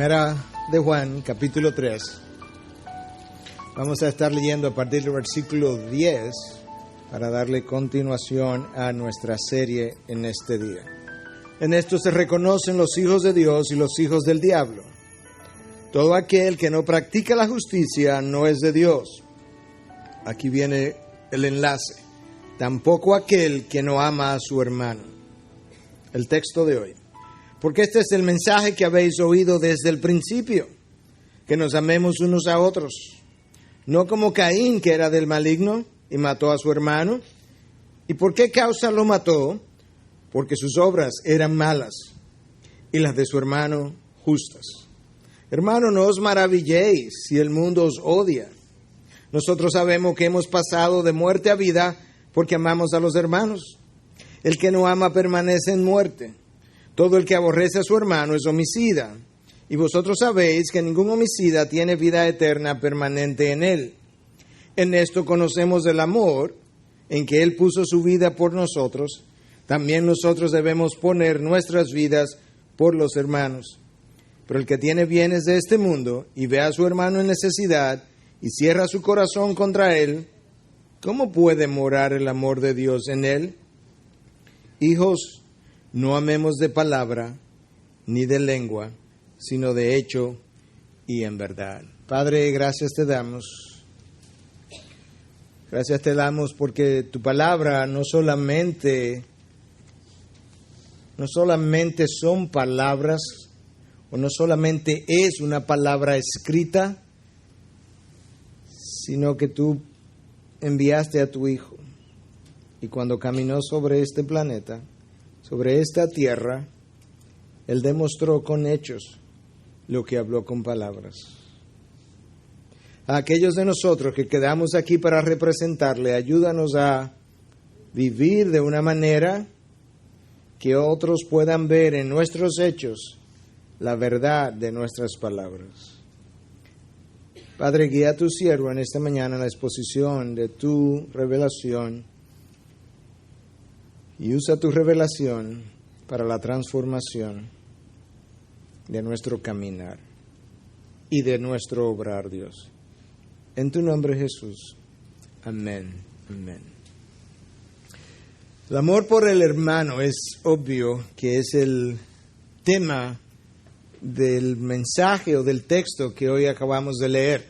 Primera de Juan, capítulo 3. Vamos a estar leyendo a partir del versículo 10 para darle continuación a nuestra serie en este día. En esto se reconocen los hijos de Dios y los hijos del diablo. Todo aquel que no practica la justicia no es de Dios. Aquí viene el enlace. Tampoco aquel que no ama a su hermano. El texto de hoy. Porque este es el mensaje que habéis oído desde el principio, que nos amemos unos a otros. No como Caín, que era del maligno y mató a su hermano. ¿Y por qué causa lo mató? Porque sus obras eran malas y las de su hermano justas. Hermano, no os maravilléis si el mundo os odia. Nosotros sabemos que hemos pasado de muerte a vida porque amamos a los hermanos. El que no ama permanece en muerte. Todo el que aborrece a su hermano es homicida. Y vosotros sabéis que ningún homicida tiene vida eterna permanente en él. En esto conocemos el amor, en que Él puso su vida por nosotros. También nosotros debemos poner nuestras vidas por los hermanos. Pero el que tiene bienes de este mundo y ve a su hermano en necesidad y cierra su corazón contra él, ¿cómo puede morar el amor de Dios en él? Hijos, no amemos de palabra ni de lengua, sino de hecho y en verdad. Padre, gracias te damos. Gracias te damos porque tu palabra no solamente son palabras, o no solamente es una palabra escrita, sino que tú enviaste a tu Hijo. Y cuando caminó sobre este planeta, sobre esta tierra, Él demostró con hechos lo que habló con palabras. A aquellos de nosotros que quedamos aquí para representarle, ayúdanos a vivir de una manera que otros puedan ver en nuestros hechos la verdad de nuestras palabras. Padre, guía a tu siervo en esta mañana en la exposición de tu revelación y usa tu revelación para la transformación de nuestro caminar y de nuestro obrar, Dios. En tu nombre, Jesús. Amén. Amén. El amor por el hermano es obvio que es el tema del mensaje o del texto que hoy acabamos de leer.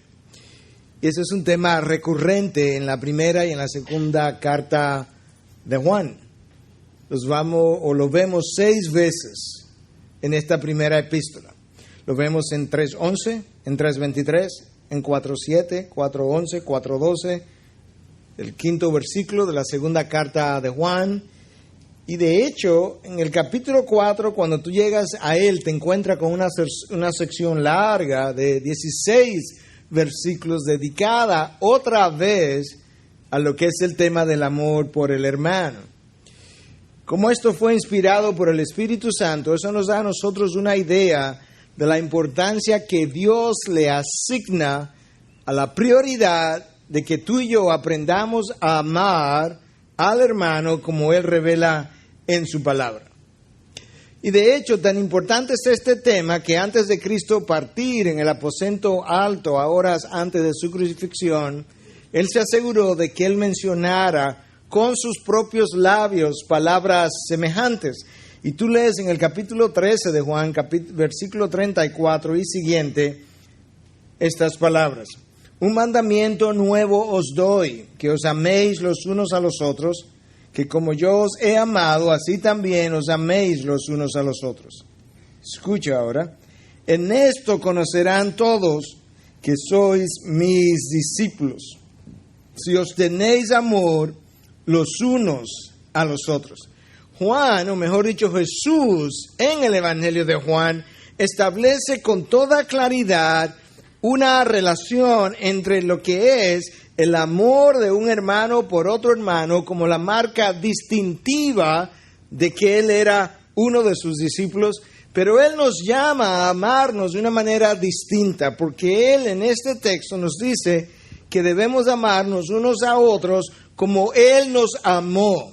Y ese es un tema recurrente en la primera y en la segunda carta de Juan. Lo vemos 6 veces en esta primera epístola. Lo vemos en 3:11, en 3:23, en 4:7, 4:11, 4:12, el 5º versículo de la segunda carta de Juan. Y de hecho, en el capítulo 4, cuando tú llegas a él, te encuentras con una sección larga de 16 versículos dedicada otra vez a lo que es el tema del amor por el hermano. Como esto fue inspirado por el Espíritu Santo, eso nos da a nosotros una idea de la importancia que Dios le asigna a la prioridad de que tú y yo aprendamos a amar al hermano como Él revela en su palabra. Y de hecho, tan importante es este tema que antes de Cristo partir en el aposento alto, a horas antes de su crucifixión, Él se aseguró de que Él mencionara con sus propios labios palabras semejantes. Y tú lees en el capítulo 13 de Juan, versículo 34 y siguiente, estas palabras. Un mandamiento nuevo os doy, que os améis los unos a los otros, que como yo os he amado, así también os améis los unos a los otros. Escucha ahora. En esto conocerán todos que sois mis discípulos, si os tenéis amor los unos a los otros. Juan, o mejor dicho Jesús, en el Evangelio de Juan, establece con toda claridad una relación entre lo que es el amor de un hermano por otro hermano como la marca distintiva de que Él era uno de sus discípulos, pero Él nos llama a amarnos de una manera distinta, porque Él en este texto nos dice que debemos amarnos unos a otros como Él nos amó.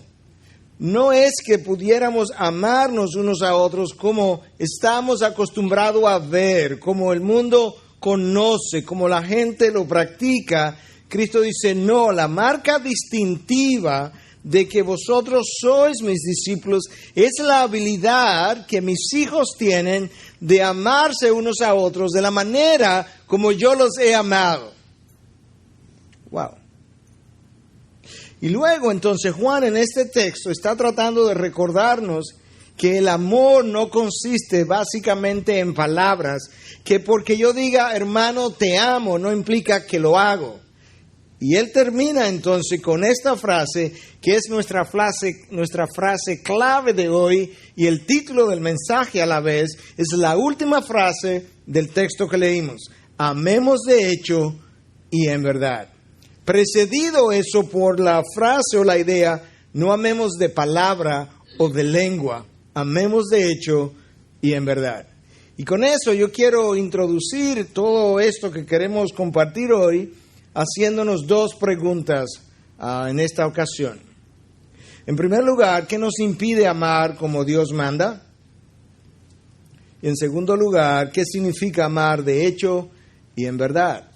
no es que pudiéramos amarnos unos a otros como estamos acostumbrados a ver, como el mundo conoce, como la gente lo practica. Cristo dice, no, la marca distintiva de que vosotros sois mis discípulos es la habilidad que mis hijos tienen de amarse unos a otros de la manera como yo los he amado. Wow. Y luego entonces Juan en este texto está tratando de recordarnos que el amor no consiste básicamente en palabras, que porque yo diga hermano te amo no implica que lo hago. Y él termina entonces con esta frase, que es nuestra frase clave de hoy, y el título del mensaje a la vez, es la última frase del texto que leímos. Amemos de hecho y en verdad. Precedido eso por la frase o la idea, no amemos de palabra o de lengua, amemos de hecho y en verdad. Y con eso yo quiero introducir todo esto que queremos compartir hoy, haciéndonos dos preguntas en esta ocasión. En primer lugar, ¿qué nos impide amar como Dios manda? Y en segundo lugar, ¿qué significa amar de hecho y en verdad?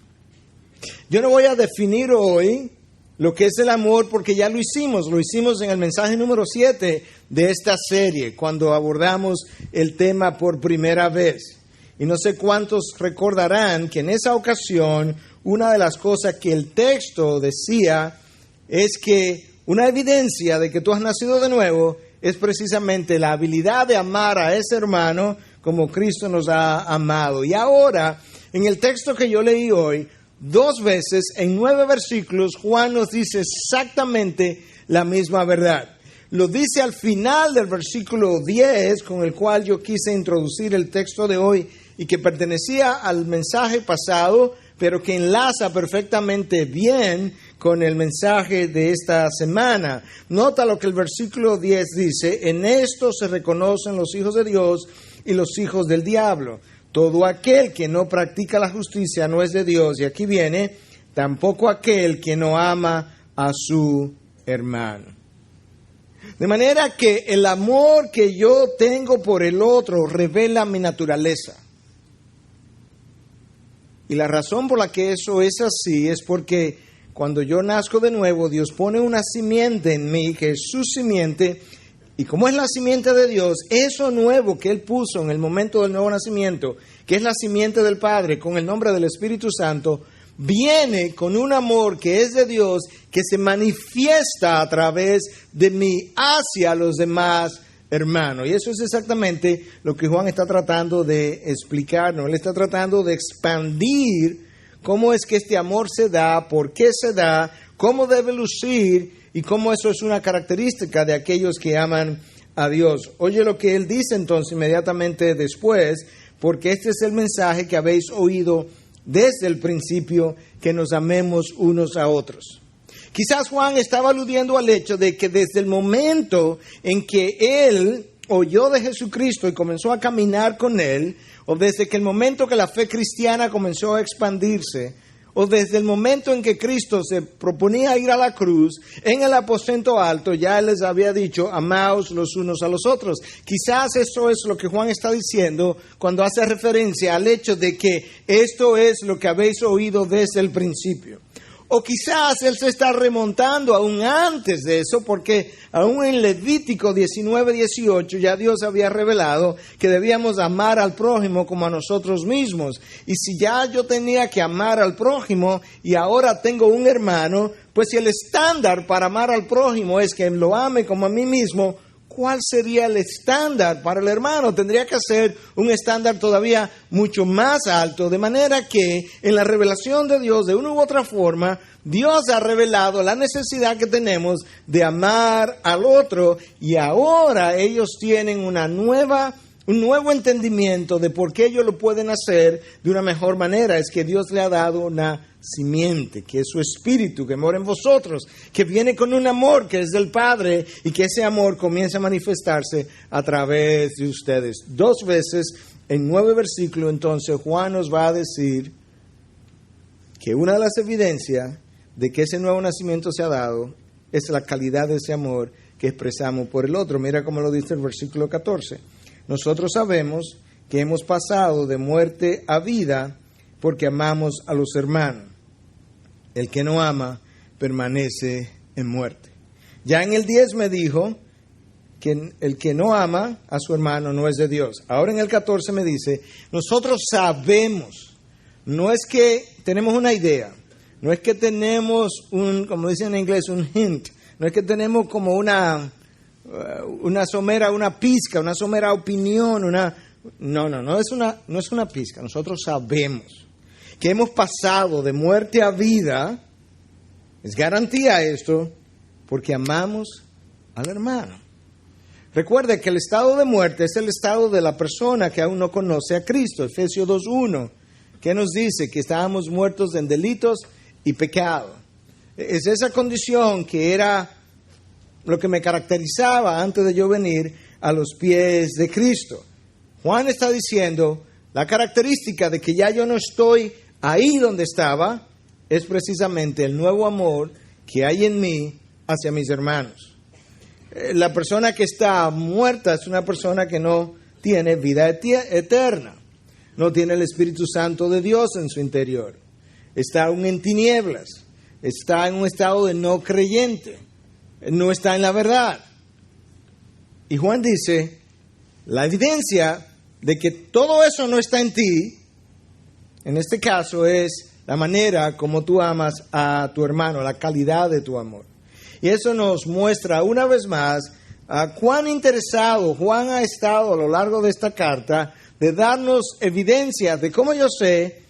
Yo no voy a definir hoy lo que es el amor porque ya lo hicimos en el mensaje número 7 de esta serie, cuando abordamos el tema por primera vez. Y no sé cuántos recordarán que en esa ocasión una de las cosas que el texto decía es que una evidencia de que tú has nacido de nuevo es precisamente la habilidad de amar a ese hermano como Cristo nos ha amado. Y ahora, en el texto que yo leí hoy, 2 veces, en 9 versículos, Juan nos dice exactamente la misma verdad. Lo dice al final del versículo 10, con el cual yo quise introducir el texto de hoy y que pertenecía al mensaje pasado, pero que enlaza perfectamente bien con el mensaje de esta semana. Nota lo que el versículo 10 dice: en esto se reconocen los hijos de Dios y los hijos del diablo. Todo aquel que no practica la justicia no es de Dios. Y aquí viene, tampoco aquel que no ama a su hermano. De manera que el amor que yo tengo por el otro revela mi naturaleza. Y la razón por la que eso es así es porque cuando yo nazco de nuevo, Dios pone una simiente en mí, que es su simiente, y como es la simiente de Dios, eso nuevo que Él puso en el momento del nuevo nacimiento, que es la simiente del Padre, con el nombre del Espíritu Santo, viene con un amor que es de Dios, que se manifiesta a través de mí hacia los demás hermanos. Y eso es exactamente lo que Juan está tratando de explicarnos. Él está tratando de expandir cómo es que este amor se da, por qué se da, cómo debe lucir y cómo eso es una característica de aquellos que aman a Dios. Oye lo que él dice entonces inmediatamente después, porque este es el mensaje que habéis oído desde el principio, que nos amemos unos a otros. Quizás Juan estaba aludiendo al hecho de que desde el momento en que él oyó de Jesucristo y comenzó a caminar con él, o desde que el momento que la fe cristiana comenzó a expandirse, o desde el momento en que Cristo se proponía ir a la cruz, en el aposento alto, ya Él les había dicho, amaos los unos a los otros. Quizás eso es lo que Juan está diciendo cuando hace referencia al hecho de que esto es lo que habéis oído desde el principio. O quizás Él se está remontando aún antes de eso, porque aún en Levítico 19:18 ya Dios había revelado que debíamos amar al prójimo como a nosotros mismos. Y si ya yo tenía que amar al prójimo y ahora tengo un hermano, pues si el estándar para amar al prójimo es que lo ame como a mí mismo, ¿cuál sería el estándar para el hermano? Tendría que ser un estándar todavía mucho más alto, de manera que en la revelación de Dios, de una u otra forma, Dios ha revelado la necesidad que tenemos de amar al otro, y ahora ellos tienen un nuevo entendimiento de por qué ellos lo pueden hacer de una mejor manera. Es que Dios le ha dado una simiente, que es su Espíritu, que mora en vosotros, que viene con un amor que es del Padre, y que ese amor comienza a manifestarse a través de ustedes. 2 veces en 9 versículos, entonces, Juan nos va a decir que una de las evidencias de que ese nuevo nacimiento se ha dado es la calidad de ese amor que expresamos por el otro. Mira cómo lo dice el versículo 14. Nosotros sabemos que hemos pasado de muerte a vida porque amamos a los hermanos. El que no ama permanece en muerte. Ya en el 10 me dijo que el que no ama a su hermano no es de Dios. Ahora en el 14 me dice, nosotros sabemos, no es que tenemos una idea, no es que tenemos como dicen en inglés, un hint, no es que tenemos como una somera, una pizca, una somera opinión, no es una pizca. Nosotros sabemos que hemos pasado de muerte a vida, es garantía esto, porque amamos al hermano. Recuerde que el estado de muerte es el estado de la persona que aún no conoce a Cristo. Efesios 2:1, que nos dice que estábamos muertos en delitos y pecado. Es esa condición que era lo que me caracterizaba antes de yo venir a los pies de Cristo. Juan está diciendo, la característica de que ya yo no estoy ahí donde estaba, es precisamente el nuevo amor que hay en mí hacia mis hermanos. La persona que está muerta es una persona que no tiene vida eterna, no tiene el Espíritu Santo de Dios en su interior, está aún en tinieblas, está en un estado de no creyente, no está en la verdad. Y Juan dice, la evidencia de que todo eso no está en ti, en este caso es la manera como tú amas a tu hermano, la calidad de tu amor. Y eso nos muestra una vez más cuán interesado Juan ha estado a lo largo de esta carta de darnos evidencias de cómo yo sé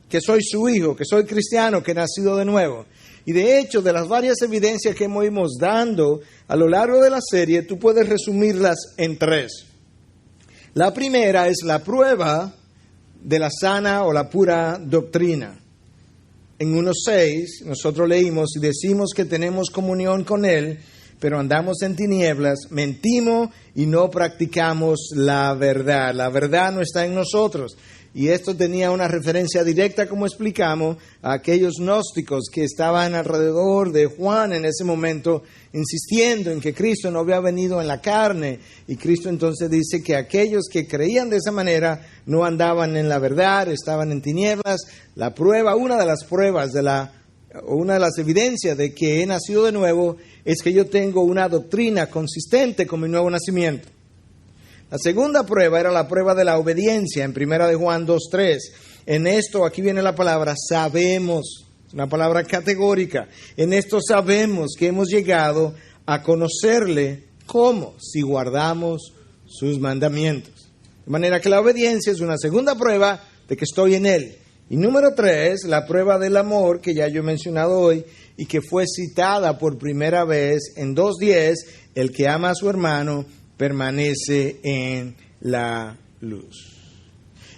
que soy su hijo, que soy cristiano, que he nacido de nuevo. Y de hecho, de las varias evidencias que hemos ido dando a lo largo de la serie, tú puedes resumirlas en 3. La primera es la prueba de la sana o la pura doctrina. En 1:6 nosotros leímos, y decimos que tenemos comunión con Él, pero andamos en tinieblas, mentimos y no practicamos la verdad. La verdad no está en nosotros. Y esto tenía una referencia directa, como explicamos, a aquellos gnósticos que estaban alrededor de Juan en ese momento, insistiendo en que Cristo no había venido en la carne. Y Cristo entonces dice que aquellos que creían de esa manera no andaban en la verdad, estaban en tinieblas. La prueba, una de las pruebas una de las evidencias de que he nacido de nuevo es que yo tengo una doctrina consistente con mi nuevo nacimiento. La segunda prueba era la prueba de la obediencia en 1 de Juan 2:3. En esto, aquí viene la palabra sabemos, una palabra categórica. En esto sabemos que hemos llegado a conocerle. ¿Cómo? Si guardamos sus mandamientos. De manera que la obediencia es una segunda prueba de que estoy en Él. Y número 3, la prueba del amor, que ya yo he mencionado hoy, y que fue citada por primera vez en 2:10, el que ama a su hermano permanece en la luz.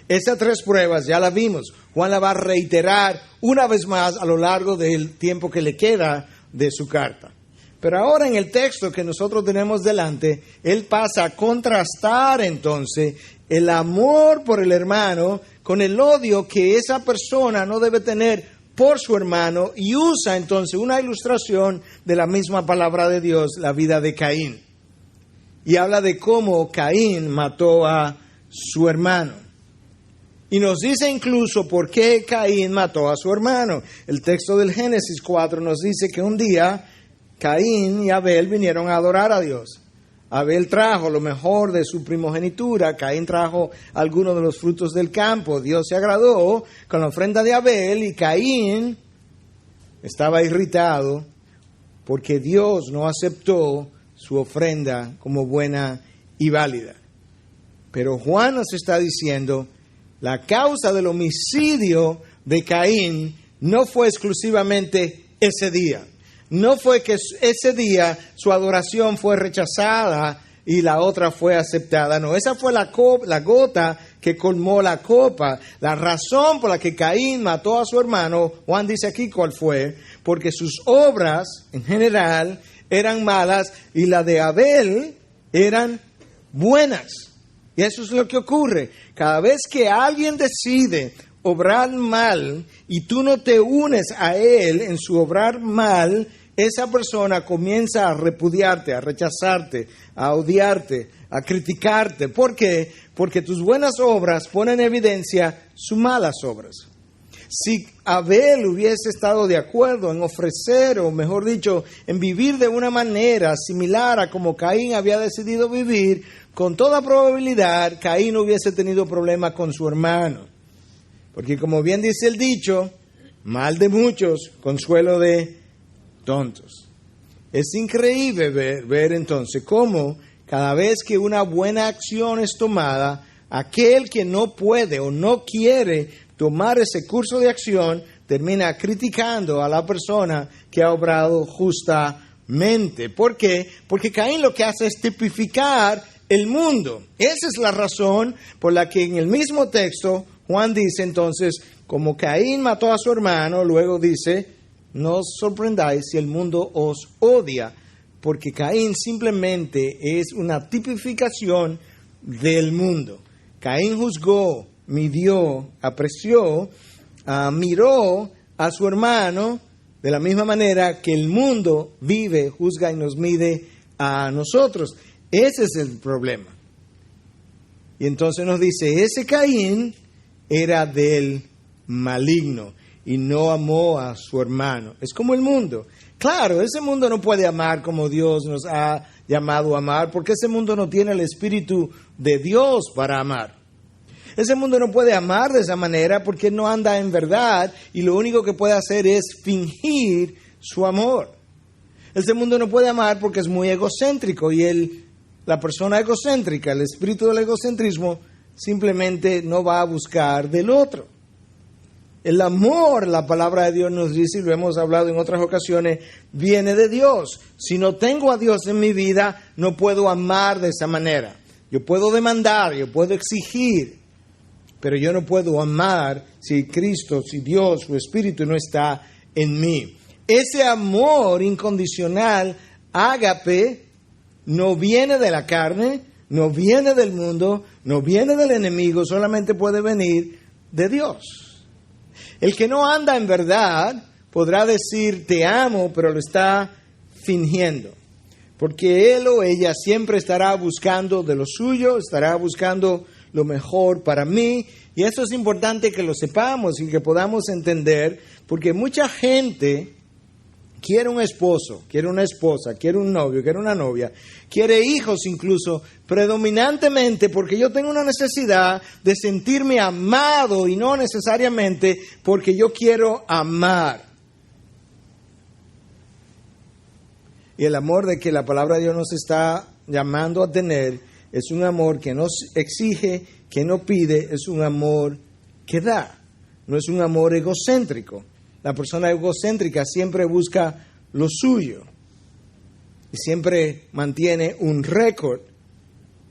Esas 3 pruebas ya las vimos. Juan la va a reiterar una vez más a lo largo del tiempo que le queda de su carta. Pero ahora en el texto que nosotros tenemos delante, él pasa a contrastar entonces el amor por el hermano con el odio que esa persona no debe tener por su hermano, y usa entonces una ilustración de la misma palabra de Dios, la vida de Caín. Y habla de cómo Caín mató a su hermano. Y nos dice incluso por qué Caín mató a su hermano. El texto del Génesis 4 nos dice que un día Caín y Abel vinieron a adorar a Dios. Abel trajo lo mejor de su primogenitura, Caín trajo algunos de los frutos del campo. Dios se agradó con la ofrenda de Abel y Caín estaba irritado porque Dios no aceptó su ofrenda como buena y válida. Pero Juan nos está diciendo, la causa del homicidio de Caín no fue exclusivamente ese día. No fue que ese día su adoración fue rechazada y la otra fue aceptada. No, esa fue la gota que colmó la copa. La razón por la que Caín mató a su hermano, Juan dice aquí cuál fue, porque sus obras en general eran malas y la de Abel eran buenas. Y eso es lo que ocurre. Cada vez que alguien decide obrar mal y tú no te unes a él en su obrar mal, esa persona comienza a repudiarte, a rechazarte, a odiarte, a criticarte. ¿Por qué? Porque tus buenas obras ponen en evidencia sus malas obras. Si Abel hubiese estado de acuerdo en ofrecer, o mejor dicho, en vivir de una manera similar a como Caín había decidido vivir, con toda probabilidad Caín no hubiese tenido problema con su hermano. Porque como bien dice el dicho, mal de muchos, consuelo de tontos. Es increíble ver entonces cómo cada vez que una buena acción es tomada, aquel que no puede o no quiere tomar ese curso de acción termina criticando a la persona que ha obrado justamente. ¿Por qué? Porque Caín lo que hace es tipificar el mundo. Esa es la razón por la que en el mismo texto Juan dice entonces, como Caín mató a su hermano, luego dice, no os sorprendáis si el mundo os odia, porque Caín simplemente es una tipificación del mundo. Caín juzgó, midió, apreció, miró a su hermano de la misma manera que el mundo vive, juzga y nos mide a nosotros. Ese es el problema. Y entonces nos dice, ese Caín era del maligno y no amó a su hermano. Es como el mundo. Claro, ese mundo no puede amar como Dios nos ha llamado a amar, porque ese mundo no tiene el Espíritu de Dios para amar. Ese mundo no puede amar de esa manera porque no anda en verdad y lo único que puede hacer es fingir su amor. Ese mundo no puede amar porque es muy egocéntrico y la persona egocéntrica, el espíritu del egocentrismo, simplemente no va a buscar del otro. El amor, la palabra de Dios nos dice, y lo hemos hablado en otras ocasiones, viene de Dios. Si no tengo a Dios en mi vida, no puedo amar de esa manera. Yo puedo demandar, yo puedo exigir, pero yo no puedo amar si Cristo, si Dios, su Espíritu no está en mí. Ese amor incondicional, ágape, no viene de la carne, no viene del mundo, no viene del enemigo, solamente puede venir de Dios. El que no anda en verdad podrá decir te amo, pero lo está fingiendo. Porque él o ella siempre estará buscando de lo suyo, estará buscando lo mejor para mí. Y eso es importante que lo sepamos y que podamos entender, porque mucha gente quiere un esposo, quiere una esposa, quiere un novio, quiere una novia, quiere hijos incluso, predominantemente porque yo tengo una necesidad de sentirme amado y no necesariamente porque yo quiero amar. Y el amor de que la palabra de Dios nos está llamando a tener es un amor que no exige, que no pide, es un amor que da, no es un amor egocéntrico. La persona egocéntrica siempre busca lo suyo y siempre mantiene un récord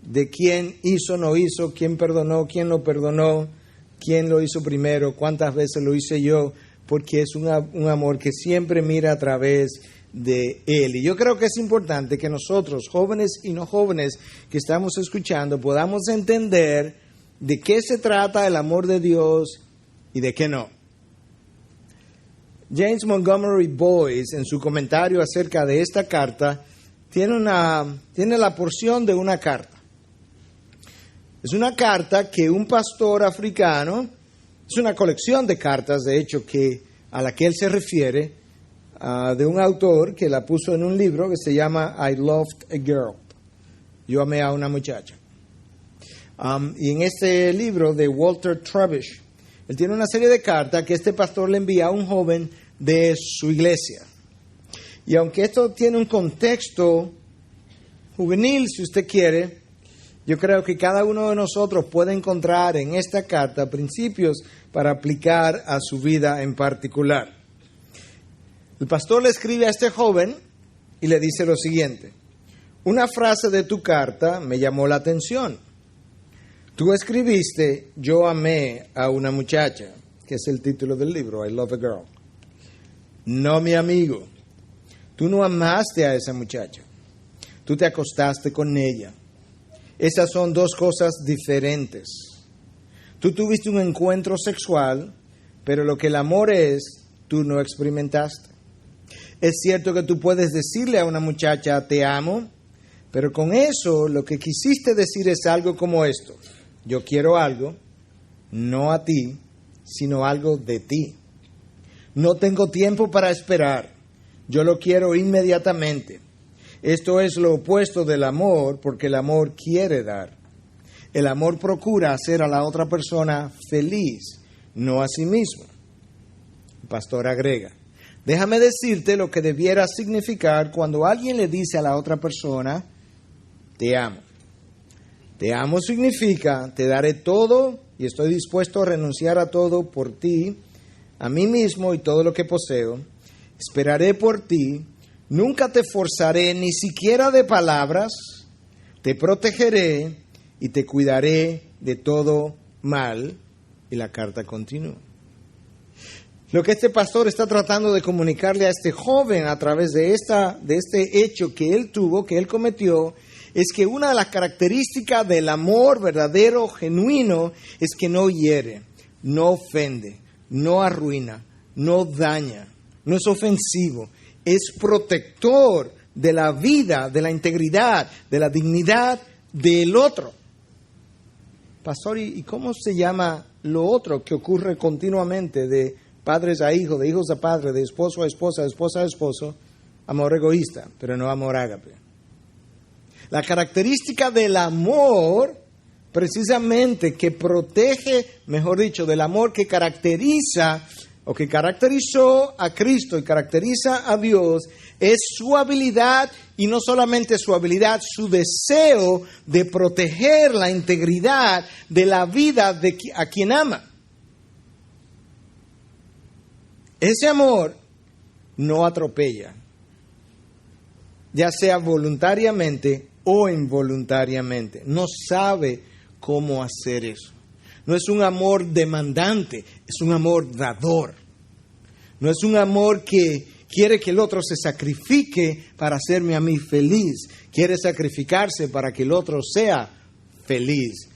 de quién hizo, no hizo, quién perdonó, quién no perdonó, quién lo hizo primero, cuántas veces lo hice yo, porque es un amor que siempre mira a través de él. Y yo creo que es importante que nosotros, jóvenes y no jóvenes que estamos escuchando, podamos entender de qué se trata el amor de Dios y de qué no. James Montgomery Boyce, en su comentario acerca de esta carta, tiene la porción de una carta. Es una carta que un pastor africano, es una colección de cartas, de hecho, a la que él se refiere, de un autor que la puso en un libro que se llama I Loved a Girl. Yo amé a una muchacha. Y en este libro de Walter Trubish, él tiene una serie de cartas que este pastor le envía a un joven de su iglesia. Y aunque esto tiene un contexto juvenil, si usted quiere, yo creo que cada uno de nosotros puede encontrar en esta carta principios para aplicar a su vida en particular. El pastor le escribe a este joven y le dice lo siguiente: una frase de tu carta me llamó la atención. Tú escribiste, yo amé a una muchacha, que es el título del libro, I Love a Girl. No, mi amigo, tú no amaste a esa muchacha, tú te acostaste con ella. Esas son dos cosas diferentes. Tú tuviste un encuentro sexual, pero lo que el amor es, tú no experimentaste. Es cierto que tú puedes decirle a una muchacha, te amo, pero con eso lo que quisiste decir es algo como esto: yo quiero algo, no a ti, sino algo de ti. No tengo tiempo para esperar, yo lo quiero inmediatamente. Esto es lo opuesto del amor, porque el amor quiere dar. El amor procura hacer a la otra persona feliz, no a sí mismo. El pastor agrega: déjame decirte lo que debiera significar cuando alguien le dice a la otra persona, te amo. Te amo significa, te daré todo y estoy dispuesto a renunciar a todo por ti, a mí mismo y todo lo que poseo. Esperaré por ti, nunca te forzaré ni siquiera de palabras, te protegeré y te cuidaré de todo mal. Y la carta continúa. Lo que este pastor está tratando de comunicarle a este joven a través de este hecho que él tuvo, que él cometió, es que una de las características del amor verdadero, genuino, es que no hiere, no ofende, no arruina, no daña, no es ofensivo, es protector de la vida, de la integridad, de la dignidad del otro. Pastor, ¿y cómo se llama lo otro que ocurre continuamente de padres a hijos, de hijos a padres, de esposo a esposa, de esposa a esposo? Amor egoísta, pero no amor ágape. La característica del amor, precisamente, que protege, mejor dicho, del amor que caracteriza o que caracterizó a Cristo y caracteriza a Dios, es su habilidad, y no solamente su habilidad, su deseo de proteger la integridad de la vida de a quien ama. Ese amor no atropella, ya sea voluntariamente o involuntariamente. No sabe cómo hacer eso. No es un amor demandante, es un amor dador. No es un amor que quiere que el otro se sacrifique para hacerme a mí feliz. Quiere sacrificarse para que el otro sea feliz.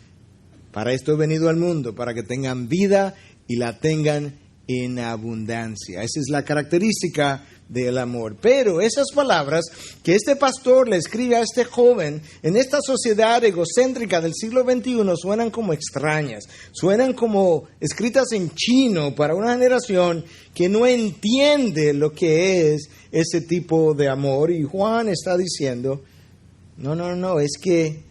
Para esto he venido al mundo, para que tengan vida y la tengan en abundancia. Esa es la característica del amor. Pero esas palabras que este pastor le escribe a este joven en esta sociedad egocéntrica del siglo XXI suenan como extrañas, suenan como escritas en chino para una generación que no entiende lo que es ese tipo de amor. Y Juan está diciendo, no, es que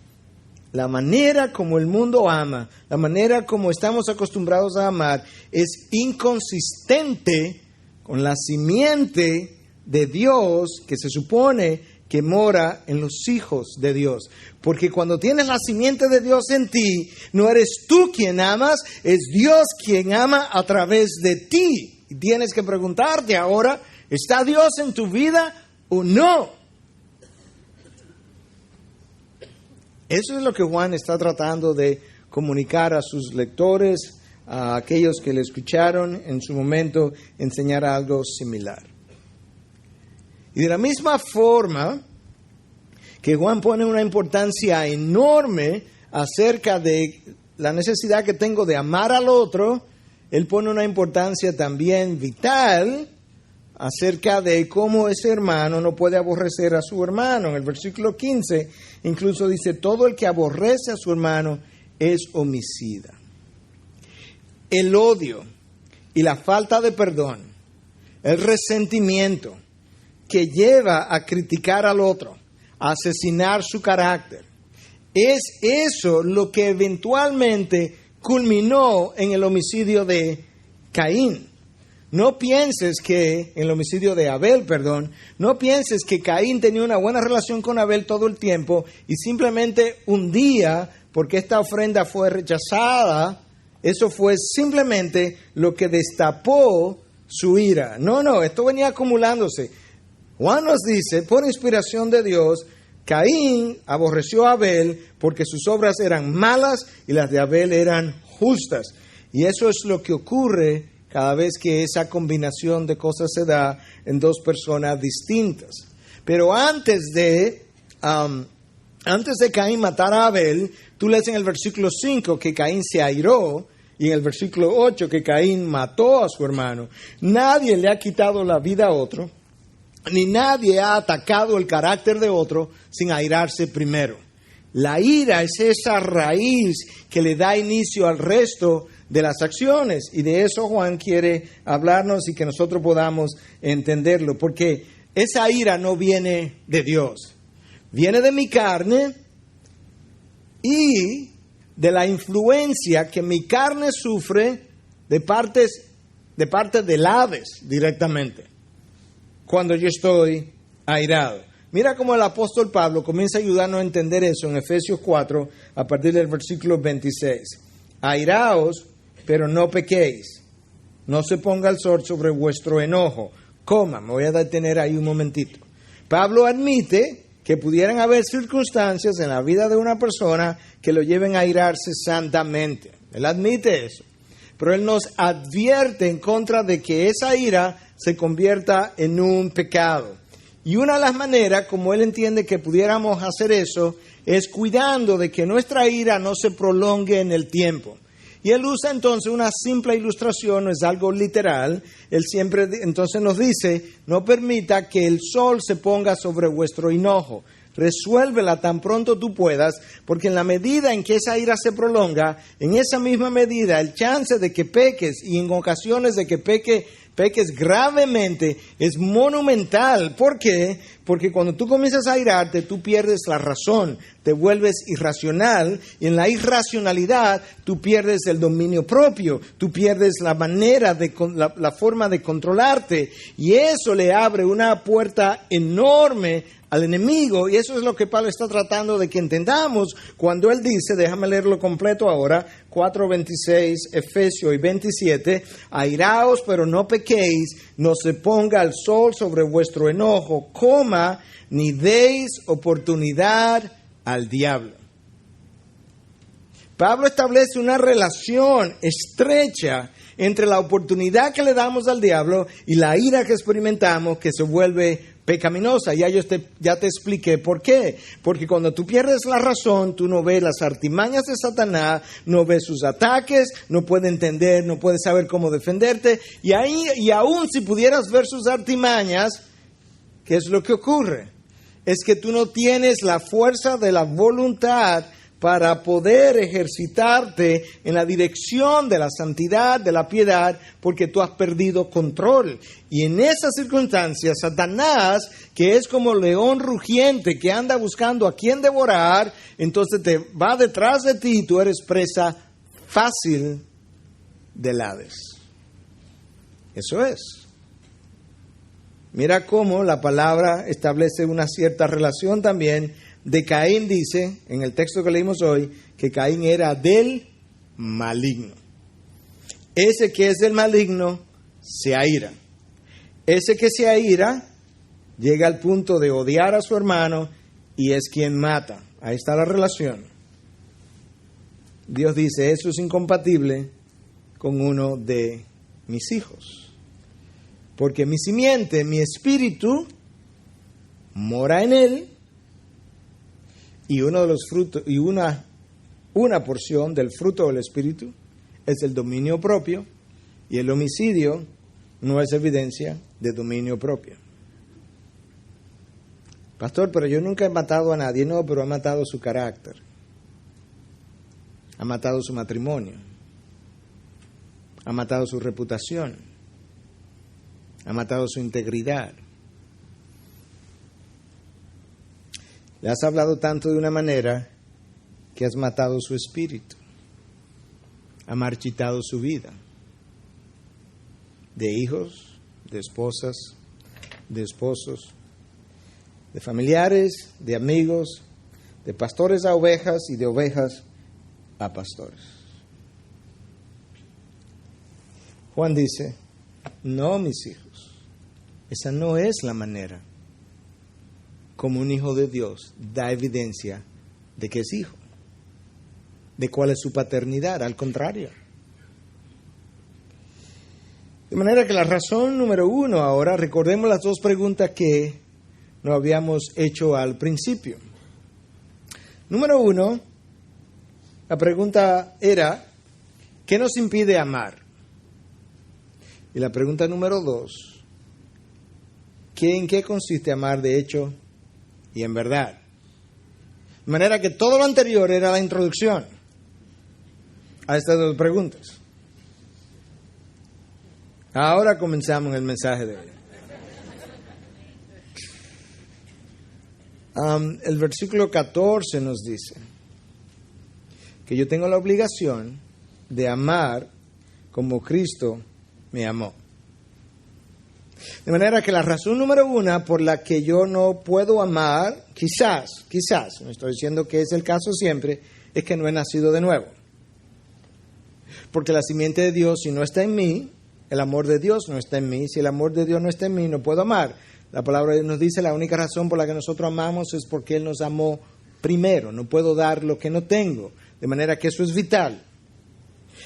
la manera como el mundo ama, la manera como estamos acostumbrados a amar, es inconsistente con la simiente de Dios que se supone que mora en los hijos de Dios. Porque cuando tienes la simiente de Dios en ti, no eres tú quien amas, es Dios quien ama a través de ti. Y tienes que preguntarte ahora, ¿está Dios en tu vida o no? Eso es lo que Juan está tratando de comunicar a sus lectores, a aquellos que le escucharon en su momento enseñar algo similar. Y de la misma forma que Juan pone una importancia enorme acerca de la necesidad que tengo de amar al otro, él pone una importancia también vital acerca de cómo ese hermano no puede aborrecer a su hermano. En el versículo 15 incluso dice, todo el que aborrece a su hermano es homicida. El odio y la falta de perdón, el resentimiento que lleva a criticar al otro, a asesinar su carácter, es eso lo que eventualmente culminó en el homicidio de Caín. No pienses que, en el homicidio de Abel, no pienses que Caín tenía una buena relación con Abel todo el tiempo y simplemente un día, porque esta ofrenda fue rechazada, eso fue simplemente lo que destapó su ira. No, esto venía acumulándose. Juan nos dice, por inspiración de Dios, Caín aborreció a Abel porque sus obras eran malas y las de Abel eran justas. Y eso es lo que ocurre cada vez que esa combinación de cosas se da en dos personas distintas. Pero antes de Caín matar a Abel, tú lees en el versículo 5 que Caín se airó, y en el versículo 8 que Caín mató a su hermano. Nadie le ha quitado la vida a otro. ni nadie ha atacado el carácter de otro sin airarse primero. La ira es esa raíz que le da inicio al resto de las acciones. Y de eso Juan quiere hablarnos y que nosotros podamos entenderlo. Porque esa ira no viene de Dios. Viene de mi carne y de la influencia que mi carne sufre de parte del Hades directamente, cuando yo estoy airado. Mira cómo el apóstol Pablo comienza a ayudarnos a entender eso en Efesios 4, a partir del versículo 26. Airaos, pero no pequéis. No se ponga el sol sobre vuestro enojo. Me voy a detener ahí un momentito. Pablo admite que pudieran haber circunstancias en la vida de una persona que lo lleven a airarse santamente. Él admite eso. Pero él nos advierte en contra de que esa ira se convierta en un pecado. Y una de las maneras, como él entiende que pudiéramos hacer eso, es cuidando de que nuestra ira no se prolongue en el tiempo. Y él usa entonces una simple ilustración, no es algo literal. Él siempre entonces nos dice, no permita que el sol se ponga sobre vuestro enojo. Resuélvela tan pronto tú puedas, porque en la medida en que esa ira se prolonga, en esa misma medida el chance de que peques y en ocasiones de que peques gravemente es monumental. ¿Por qué? Porque cuando tú comienzas a airarte, tú pierdes la razón, te vuelves irracional, y en la irracionalidad tú pierdes el dominio propio, tú pierdes la manera, la forma de controlarte, y eso le abre una puerta enorme al enemigo, y eso es lo que Pablo está tratando de que entendamos cuando él dice, déjame leerlo completo ahora, 4:26, Efesios y 27, airaos pero no pequéis, no se ponga el sol sobre vuestro enojo, ni deis oportunidad al diablo. Pablo establece una relación estrecha entre la oportunidad que le damos al diablo y la ira que experimentamos que se vuelve pecaminosa. Ya te expliqué por qué. Porque cuando tú pierdes la razón, tú no ves las artimañas de Satanás, no ves sus ataques, no puedes entender, no puedes saber cómo defenderte. Y aún si pudieras ver sus artimañas, ¿qué es lo que ocurre? Es que tú no tienes la fuerza de la voluntad para poder ejercitarte en la dirección de la santidad, de la piedad, porque tú has perdido control. Y en esas circunstancias, Satanás, que es como león rugiente que anda buscando a quien devorar, entonces te va detrás de ti y tú eres presa fácil del Hades. Eso es. Mira cómo la palabra establece una cierta relación también. De Caín dice, en el texto que leímos hoy, que Caín era del maligno. Ese que es del maligno se aira. Ese que se aira llega al punto de odiar a su hermano y es quien mata. Ahí está la relación. Dios dice, eso es incompatible con uno de mis hijos. Porque mi simiente, mi espíritu, mora en él. Y uno de los frutos, y una porción del fruto del Espíritu es el dominio propio, y el homicidio no es evidencia de dominio propio. Pastor, pero yo nunca he matado a nadie. No, pero ha matado su carácter, ha matado su matrimonio, ha matado su reputación, ha matado su integridad. Le has hablado tanto de una manera que has matado su espíritu, ha marchitado su vida, de hijos, de esposas, de esposos, de familiares, de amigos, de pastores a ovejas y de ovejas a pastores. Juan dice, no, mis hijos, esa no es la manera como un hijo de Dios da evidencia de que es hijo, de cuál es su paternidad, al contrario. De manera que la razón número uno ahora, recordemos las dos preguntas que nos habíamos hecho al principio. Número uno, la pregunta era, ¿qué nos impide amar? Y la pregunta número dos, ¿En qué consiste amar de hecho y en verdad? De manera que todo lo anterior era la introducción a estas dos preguntas. Ahora comenzamos el mensaje de hoy. El versículo 14 nos dice que yo tengo la obligación de amar como Cristo me amó. De manera que la razón número 1 por la que yo no puedo amar, quizás, no estoy diciendo que es el caso siempre, es que no he nacido de nuevo. Porque la simiente de Dios, si no está en mí, el amor de Dios no está en mí. Si el amor de Dios no está en mí, no puedo amar. La palabra de Dios nos dice, la única razón por la que nosotros amamos es porque Él nos amó primero. No puedo dar lo que no tengo. De manera que eso es vital.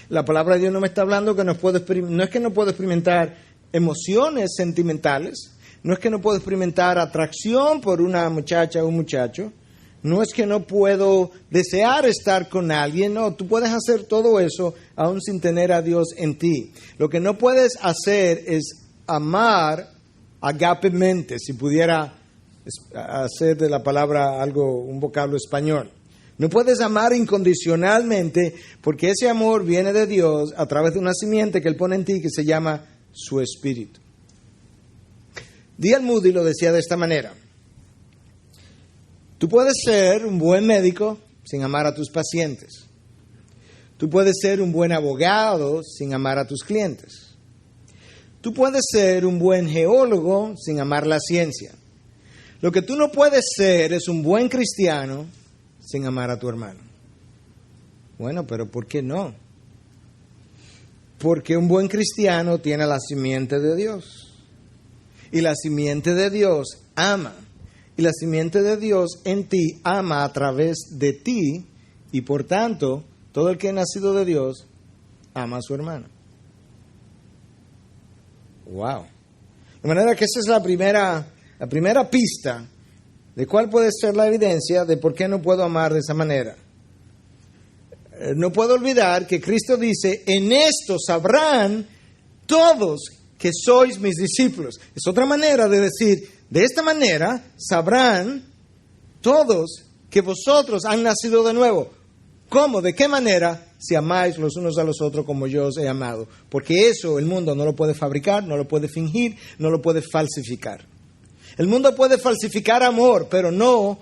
La palabra de Dios no me está hablando que no es que no puedo experimentar emociones sentimentales. No es que no puedo experimentar atracción por una muchacha o un muchacho. No es que no puedo desear estar con alguien. No, tú puedes hacer todo eso aún sin tener a Dios en ti. Lo que no puedes hacer es amar agapemente, si pudiera hacer de la palabra un vocablo español. No puedes amar incondicionalmente porque ese amor viene de Dios a través de una simiente que Él pone en ti que se llama su Espíritu. D.L. Moody lo decía de esta manera. Tú puedes ser un buen médico sin amar a tus pacientes. Tú puedes ser un buen abogado sin amar a tus clientes. Tú puedes ser un buen geólogo sin amar la ciencia. Lo que tú no puedes ser es un buen cristiano sin amar a tu hermano. Bueno, pero ¿por qué no? Porque un buen cristiano tiene la simiente de Dios. Y la simiente de Dios ama. Y la simiente de Dios en ti ama a través de ti. Y por tanto, todo el que ha nacido de Dios ama a su hermano. Wow. De manera que esa es la primera pista de cuál puede ser la evidencia de por qué no puedo amar de esa manera. No puedo olvidar que Cristo dice, en esto sabrán todos que sois mis discípulos. Es otra manera de decir, de esta manera sabrán todos que vosotros han nacido de nuevo. ¿Cómo? ¿De qué manera? Si amáis los unos a los otros como yo os he amado. Porque eso el mundo no lo puede fabricar, no lo puede fingir, no lo puede falsificar. El mundo puede falsificar amor, pero no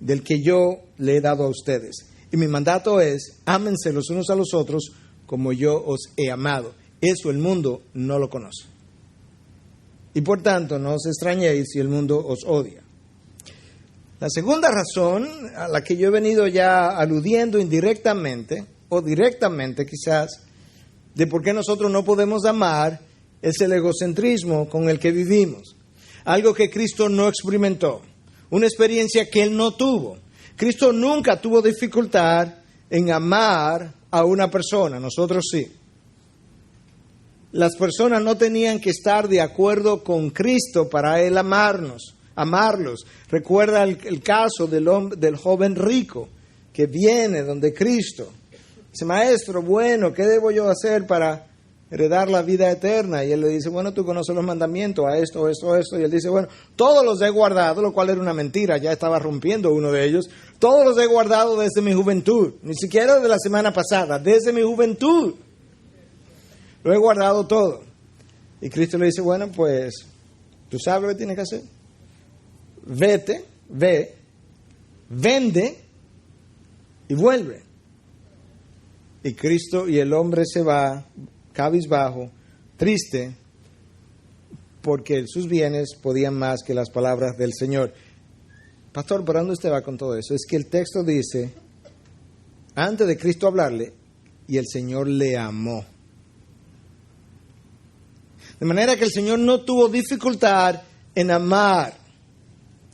del que yo le he dado a ustedes. Y mi mandato es, ámense los unos a los otros como yo os he amado. Eso el mundo no lo conoce. Y por tanto, no os extrañéis si el mundo os odia. La segunda razón, a la que yo he venido ya aludiendo indirectamente, o directamente quizás, de por qué nosotros no podemos amar, es el egocentrismo con el que vivimos. Algo que Cristo no experimentó, una experiencia que Él no tuvo. Cristo nunca tuvo dificultad en amar a una persona, nosotros sí. Las personas no tenían que estar de acuerdo con Cristo para Él amarlos. Recuerda el caso del joven rico que viene donde Cristo. Dice, maestro, bueno, ¿qué debo yo hacer para heredar la vida eterna? Y él le dice, bueno, tú conoces los mandamientos, a esto. Y él dice, bueno, todos los he guardado, lo cual era una mentira, ya estaba rompiendo uno de ellos. Todos los he guardado desde mi juventud, ni siquiera de la semana pasada, desde mi juventud. Lo he guardado todo. Y Cristo le dice, bueno, pues, ¿tú sabes lo que tienes que hacer? Ve, vende y vuelve. Y Cristo y el hombre se va cabizbajo, triste, porque sus bienes podían más que las palabras del Señor. Pastor, ¿por dónde usted va con todo eso? Es que el texto dice, antes de Cristo hablarle, y el Señor le amó. De manera que el Señor no tuvo dificultad en amar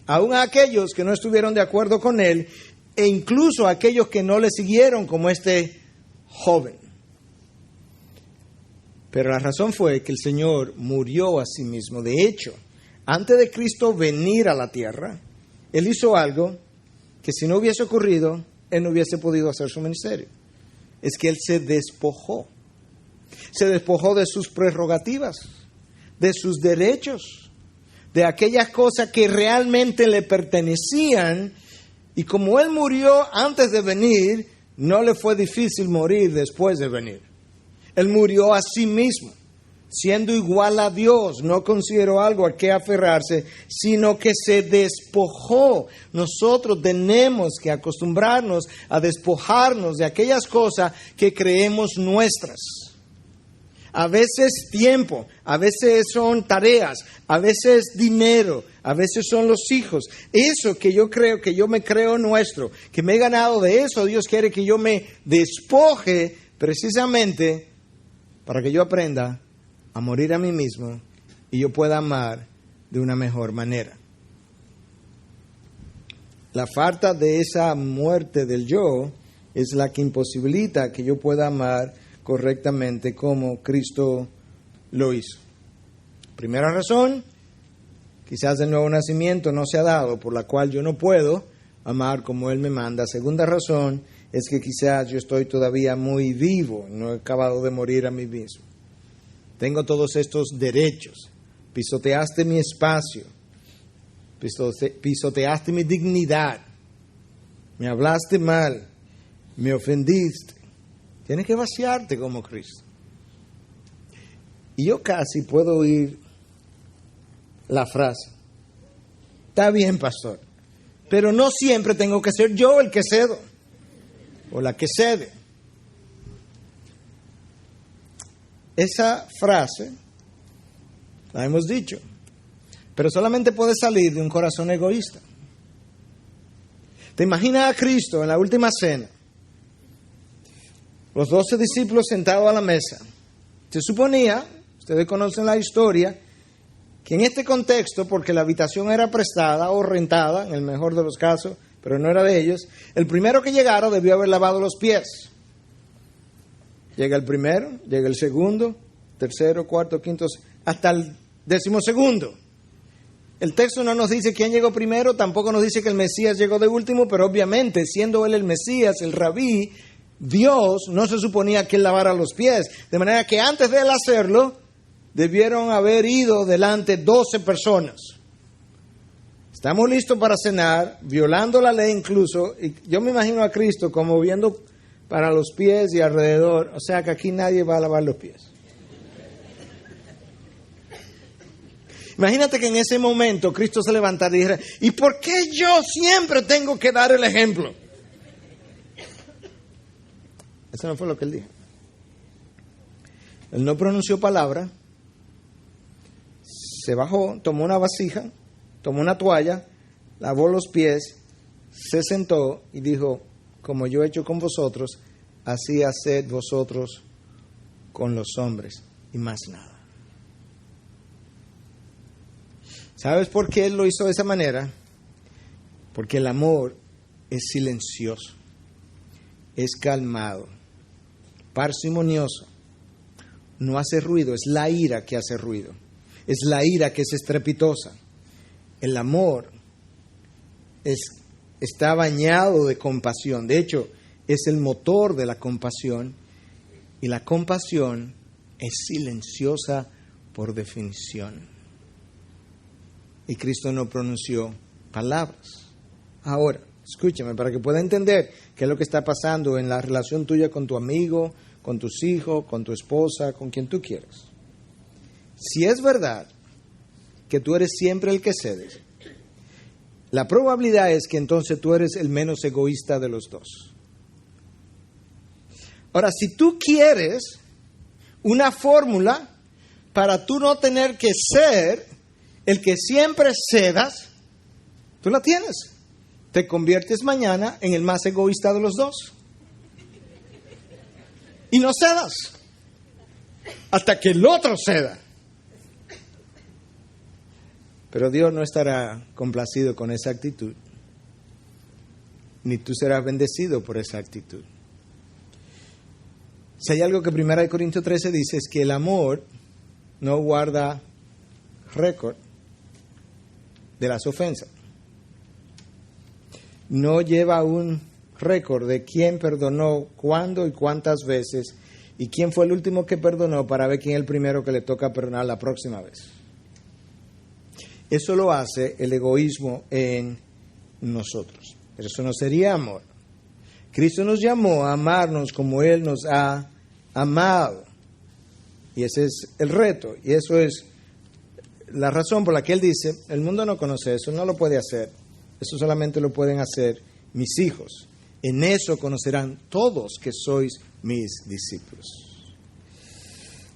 aún a aquellos que no estuvieron de acuerdo con Él, e incluso a aquellos que no le siguieron, como este joven. Pero la razón fue que el Señor murió a sí mismo. De hecho, antes de Cristo venir a la tierra, Él hizo algo que si no hubiese ocurrido, Él no hubiese podido hacer su ministerio. Es que Él se despojó. Se despojó de sus prerrogativas, de sus derechos, de aquellas cosas que realmente le pertenecían, y como Él murió antes de venir, no le fue difícil morir después de venir. Él murió a sí mismo, siendo igual a Dios, no consideró algo a qué aferrarse, sino que se despojó. Nosotros tenemos que acostumbrarnos a despojarnos de aquellas cosas que creemos nuestras. A veces tiempo, a veces son tareas, a veces dinero, a veces son los hijos. Eso que yo creo, que yo me creo nuestro, que me he ganado de eso, Dios quiere que yo me despoje precisamente para que yo aprenda a morir a mí mismo y yo pueda amar de una mejor manera. La falta de esa muerte del yo es la que imposibilita que yo pueda amar correctamente como Cristo lo hizo. Primera razón, quizás el nuevo nacimiento no se ha dado, por la cual yo no puedo amar como Él me manda. Segunda razón es que quizás yo estoy todavía muy vivo, no he acabado de morir a mí mismo. Tengo todos estos derechos. Pisoteaste mi espacio, pisoteaste mi dignidad, me hablaste mal, me ofendiste. Tienes que vaciarte como Cristo. Y yo casi puedo oír la frase: está bien, pastor, pero no siempre tengo que ser yo el que cedo o la que cede. Esa frase la hemos dicho, pero solamente puede salir de un corazón egoísta. ¿Te imaginas a Cristo en la última cena? Los 12 discípulos sentados a la mesa. Se suponía, ustedes conocen la historia, que en este contexto, porque la habitación era prestada o rentada, en el mejor de los casos, pero no era de ellos, el primero que llegara debió haber lavado los pies. Llega el primero, llega el segundo, tercero, cuarto, quinto, hasta el 12º. El texto no nos dice quién llegó primero, tampoco nos dice que el Mesías llegó de último, pero obviamente, siendo él el Mesías, el Rabí, Dios, no se suponía que él lavara los pies. De manera que antes de él hacerlo, debieron haber ido delante 12 personas. Estamos listos para cenar, violando la ley incluso, y yo me imagino a Cristo como viendo para los pies y alrededor, o sea que aquí nadie va a lavar los pies. Imagínate que en ese momento Cristo se levantara y dijera: ¿y por qué yo siempre tengo que dar el ejemplo? Eso no fue lo que él dijo. Él no pronunció palabra, se bajó, tomó una vasija, tomó una toalla, lavó los pies, se sentó y dijo: como yo he hecho con vosotros, así haced vosotros con los hombres, y más nada. ¿Sabes por qué él lo hizo de esa manera? Porque el amor es silencioso, es calmado, parsimonioso, no hace ruido, es la ira que hace ruido, es la ira que es estrepitosa. El amor está bañado de compasión, de hecho es el motor de la compasión, y la compasión es silenciosa por definición. Y Cristo no pronunció palabras. Ahora, escúchame, para que pueda entender qué es lo que está pasando en la relación tuya con tu amigo, con tus hijos, con tu esposa, con quien tú quieras. Si es verdad que tú eres siempre el que cedes, la probabilidad es que entonces tú eres el menos egoísta de los dos. Ahora, si tú quieres una fórmula para tú no tener que ser el que siempre cedas, tú la tienes. Te conviertes mañana en el más egoísta de los dos. Y no cedas hasta que el otro ceda. Pero Dios no estará complacido con esa actitud, ni tú serás bendecido por esa actitud. Si hay algo que 1 Corintios 13 dice, es que el amor no guarda récord de las ofensas. No lleva un récord de quién perdonó, cuándo y cuántas veces, y quién fue el último que perdonó, para ver quién es el primero que le toca perdonar la próxima vez. Eso lo hace el egoísmo en nosotros. Pero eso no sería amor. Cristo nos llamó a amarnos como Él nos ha amado. Y ese es el reto. Y eso es la razón por la que Él dice, el mundo no conoce eso, no lo puede hacer. Eso solamente lo pueden hacer mis hijos. En eso conocerán todos que sois mis discípulos.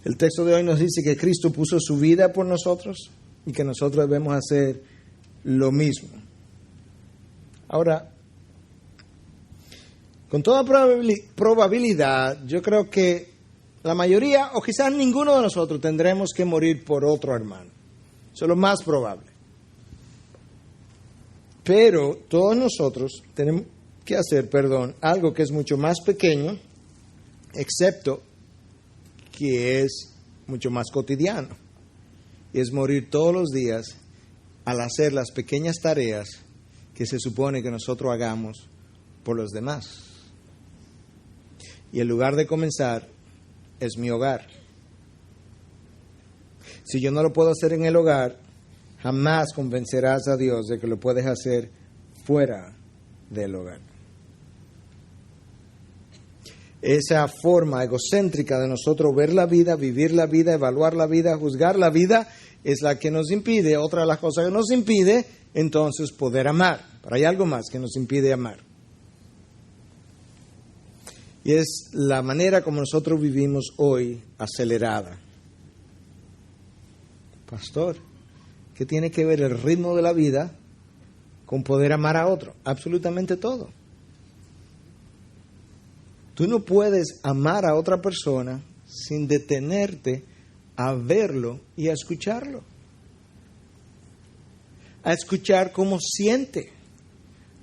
El texto de hoy nos dice que Cristo puso su vida por nosotros y que nosotros debemos hacer lo mismo. Ahora, con toda probabilidad, yo creo que la mayoría, o quizás ninguno de nosotros, tendremos que morir por otro hermano. Eso es lo más probable. Pero todos nosotros tenemos que hacer, algo que es mucho más pequeño, excepto que es mucho más cotidiano. Y es morir todos los días al hacer las pequeñas tareas que se supone que nosotros hagamos por los demás. Y el lugar de comenzar es mi hogar. Si yo no lo puedo hacer en el hogar, jamás convencerás a Dios de que lo puedes hacer fuera del hogar. Esa forma egocéntrica de nosotros ver la vida, vivir la vida, evaluar la vida, juzgar la vida, es la que nos impide, otra de las cosas que nos impide, entonces poder amar. Pero hay algo más que nos impide amar. Y es la manera como nosotros vivimos hoy, acelerada. Pastor, ¿qué tiene que ver el ritmo de la vida con poder amar a otro? Absolutamente todo. Tú no puedes amar a otra persona sin detenerte a verlo y a escucharlo. A escuchar cómo siente,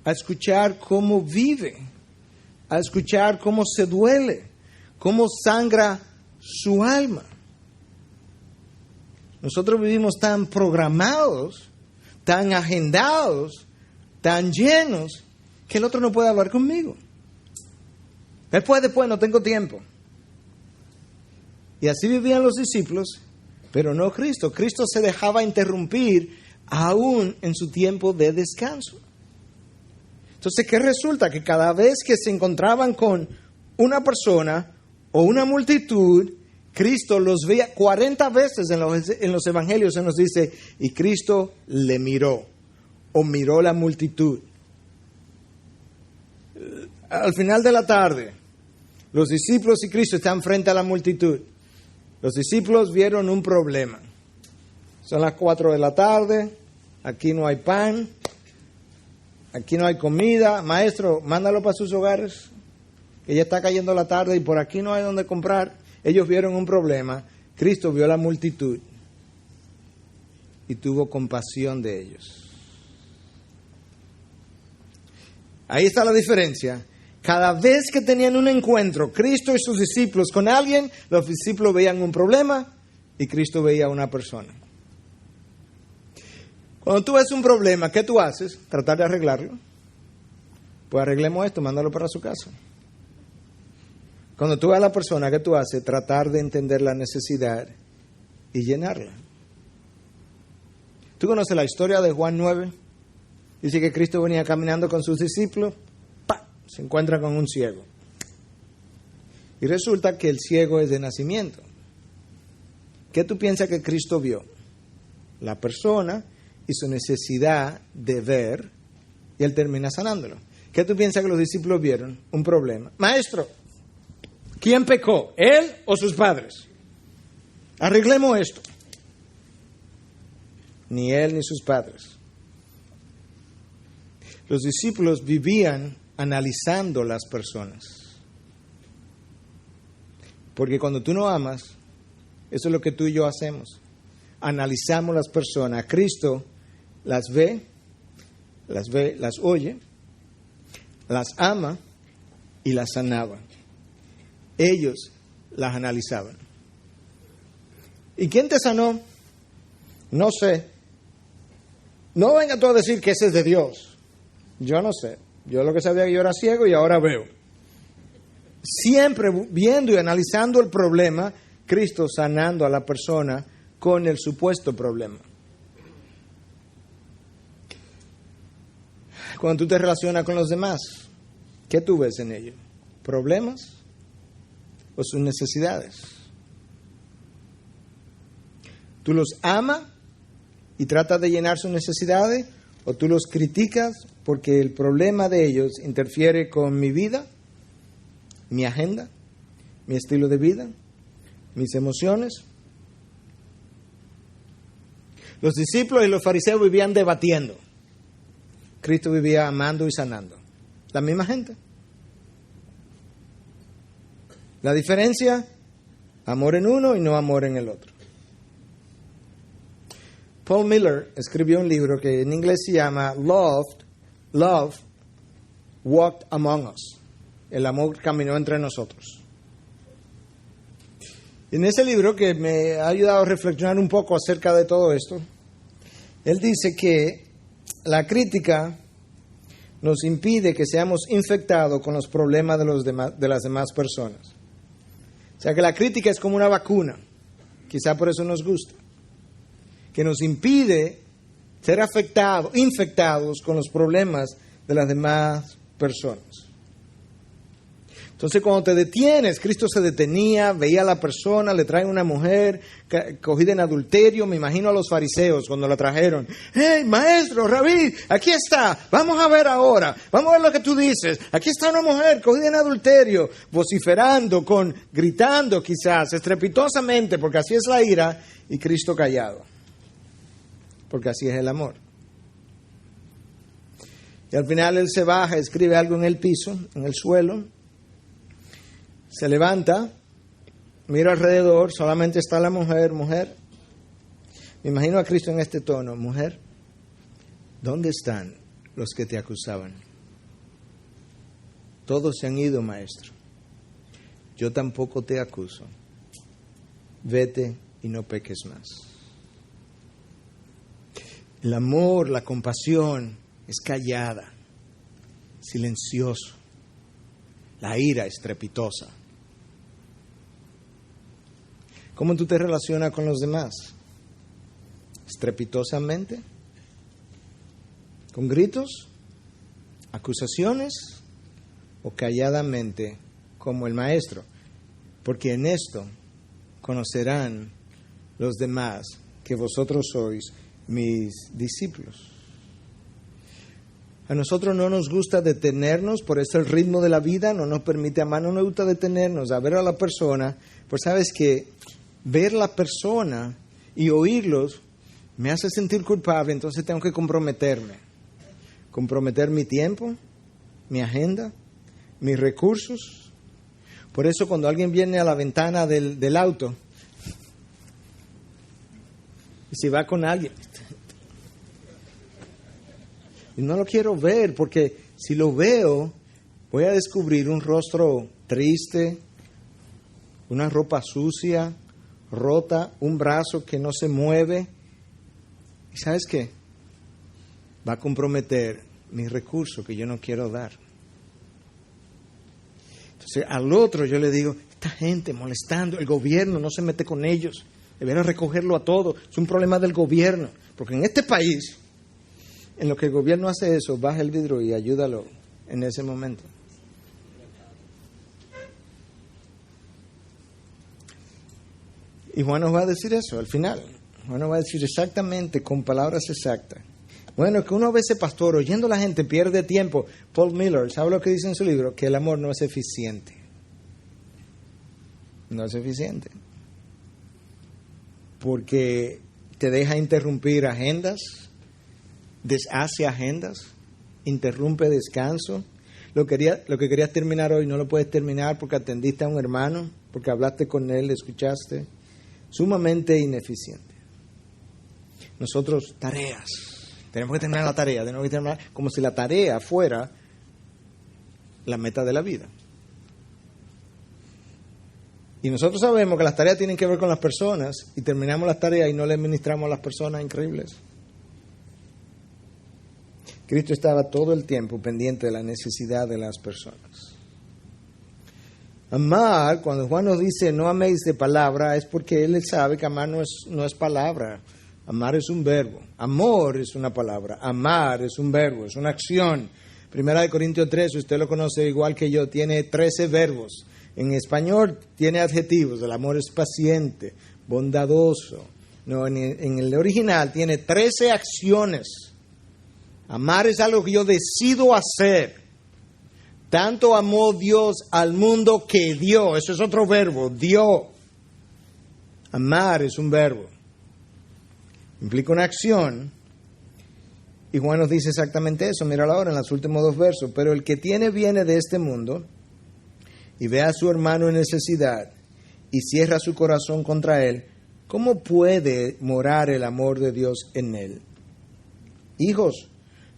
a escuchar cómo vive, a escuchar cómo se duele, cómo sangra su alma. Nosotros vivimos tan programados, tan agendados, tan llenos, que el otro no puede hablar conmigo. Él puede, pues, no tengo tiempo. Y así vivían los discípulos, pero no Cristo. Cristo se dejaba interrumpir aún en su tiempo de descanso. Entonces, ¿qué resulta? Que cada vez que se encontraban con una persona o una multitud, Cristo los veía 40 veces en los evangelios, se nos dice, y Cristo le miró, o miró la multitud. Al final de la tarde, los discípulos y Cristo están frente a la multitud. Los discípulos vieron un problema. Son las 4 de la tarde, aquí no hay pan, aquí no hay comida. Maestro, mándalo para sus hogares, que ya está cayendo la tarde y por aquí no hay donde comprar. Ellos vieron un problema. Cristo vio la multitud y tuvo compasión de ellos. Ahí está la diferencia. Cada vez que tenían un encuentro, Cristo y sus discípulos con alguien, los discípulos veían un problema y Cristo veía una persona. Cuando tú ves un problema, ¿qué tú haces? Tratar de arreglarlo. Pues arreglemos esto, mándalo para su casa. Cuando tú ves a la persona, ¿qué tú haces? Tratar de entender la necesidad y llenarla. ¿Tú conoces la historia de Juan 9? Dice que Cristo venía caminando con sus discípulos, se encuentra con un ciego. Y resulta que el ciego es de nacimiento. ¿Qué tú piensas que Cristo vio? La persona y su necesidad de ver, y él termina sanándolo. ¿Qué tú piensas que los discípulos vieron? Un problema. Maestro, ¿quién pecó? ¿Él o sus padres? Arreglemos esto. Ni él ni sus padres. Los discípulos vivían analizando las personas. Porque cuando tú no amas, eso es lo que tú y yo hacemos. Analizamos las personas. Cristo las ve, las oye, las ama y las sanaba. Ellos las analizaban. ¿Y quién te sanó? No sé. No venga tú a decir que ese es de Dios. Yo no sé. Yo lo que sabía que yo era ciego y ahora veo. Siempre viendo y analizando el problema, Cristo sanando a la persona con el supuesto problema. Cuando tú te relacionas con los demás, ¿qué tú ves en ellos? ¿Problemas o sus necesidades? ¿Tú los amas y tratas de llenar sus necesidades o tú los criticas porque el problema de ellos interfiere con mi vida, mi agenda, mi estilo de vida, mis emociones? Los discípulos y los fariseos vivían debatiendo. Cristo vivía amando y sanando. La misma gente. La diferencia, amor en uno y no amor en el otro. Paul Miller escribió un libro que en inglés se llama Love Walked Among Us. El amor caminó entre nosotros. En ese libro, que me ha ayudado a reflexionar un poco acerca de todo esto, él dice que la crítica nos impide que seamos infectados con los problemas de las demás personas. O sea que la crítica es como una vacuna, quizá por eso nos gusta, que nos impide ser infectados con los problemas de las demás personas. Entonces, cuando te detienes, Cristo se detenía, veía a la persona, le trae una mujer cogida en adulterio. Me imagino a los fariseos cuando la trajeron. ¡Hey, maestro, rabí, aquí está! Vamos a ver ahora, vamos a ver lo que tú dices. Aquí está una mujer cogida en adulterio, vociferando, gritando quizás, estrepitosamente, porque así es la ira, y Cristo callado, porque así es el amor. Y al final él se baja, escribe algo en el piso, en el suelo. Se levanta, mira alrededor, solamente está la mujer. Me imagino a Cristo en este tono. Mujer, ¿dónde están los que te acusaban? Todos se han ido, maestro. Yo tampoco te acuso. Vete y no peques más. El amor, la compasión es callada, silencioso. La ira estrepitosa. ¿Cómo tú te relacionas con los demás? ¿Estrepitosamente? ¿Con gritos? ¿Acusaciones? ¿O calladamente como el maestro? Porque en esto conocerán los demás que vosotros sois mis discípulos. A nosotros no nos gusta detenernos, por eso el ritmo de la vida no nos permite amar, no nos gusta detenernos a ver a la persona, pues sabes que ver la persona y oírlos me hace sentir culpable, entonces tengo que comprometer mi tiempo, mi agenda, mis recursos. Por eso cuando alguien viene a la ventana del auto y si va con alguien, y no lo quiero ver, porque si lo veo, voy a descubrir un rostro triste, una ropa sucia, rota, un brazo que no se mueve. ¿Y sabes qué? Va a comprometer mis recursos que yo no quiero dar. Entonces, al otro yo le digo, esta gente molestando, el gobierno no se mete con ellos, debería recogerlo a todo, es un problema del gobierno, porque en este país, en lo que el gobierno hace eso, baja el vidrio y ayúdalo en ese momento. Y Juan nos va a decir eso al final. Juan nos va a decir exactamente, con palabras exactas. Bueno, que uno a veces, pastor, oyendo a la gente pierde tiempo. Paul Miller, ¿sabe lo que dice en su libro? Que el amor no es eficiente. No es eficiente. Porque te deja interrumpir agendas, deshace agendas, interrumpe descanso. Lo que querías terminar hoy no lo puedes terminar porque atendiste a un hermano, porque hablaste con él, le escuchaste. Sumamente ineficiente. Nosotros, tareas. Tenemos que terminar la tarea, tenemos que terminar como si la tarea fuera la meta de la vida. Y nosotros sabemos que las tareas tienen que ver con las personas y terminamos las tareas y no le administramos a las personas increíbles. Cristo estaba todo el tiempo pendiente de la necesidad de las personas. Amar, cuando Juan nos dice no améis de palabra, es porque él sabe que amar no es palabra. Amar es un verbo. Amor es una palabra. Amar es un verbo, es una acción. Primera de Corintios 3, usted lo conoce igual que yo, tiene 13 verbos. En español tiene adjetivos. El amor es paciente, bondadoso. No, en el original tiene 13 acciones. Amar es algo que yo decido hacer. Tanto amó Dios al mundo que dio. Eso es otro verbo, dio. Amar es un verbo. Implica una acción. Y Juan nos dice exactamente eso. Míralo ahora en los últimos 2 versos. Pero el que tiene bienes de este mundo y ve a su hermano en necesidad y cierra su corazón contra él, ¿cómo puede morar el amor de Dios en él? Hijos,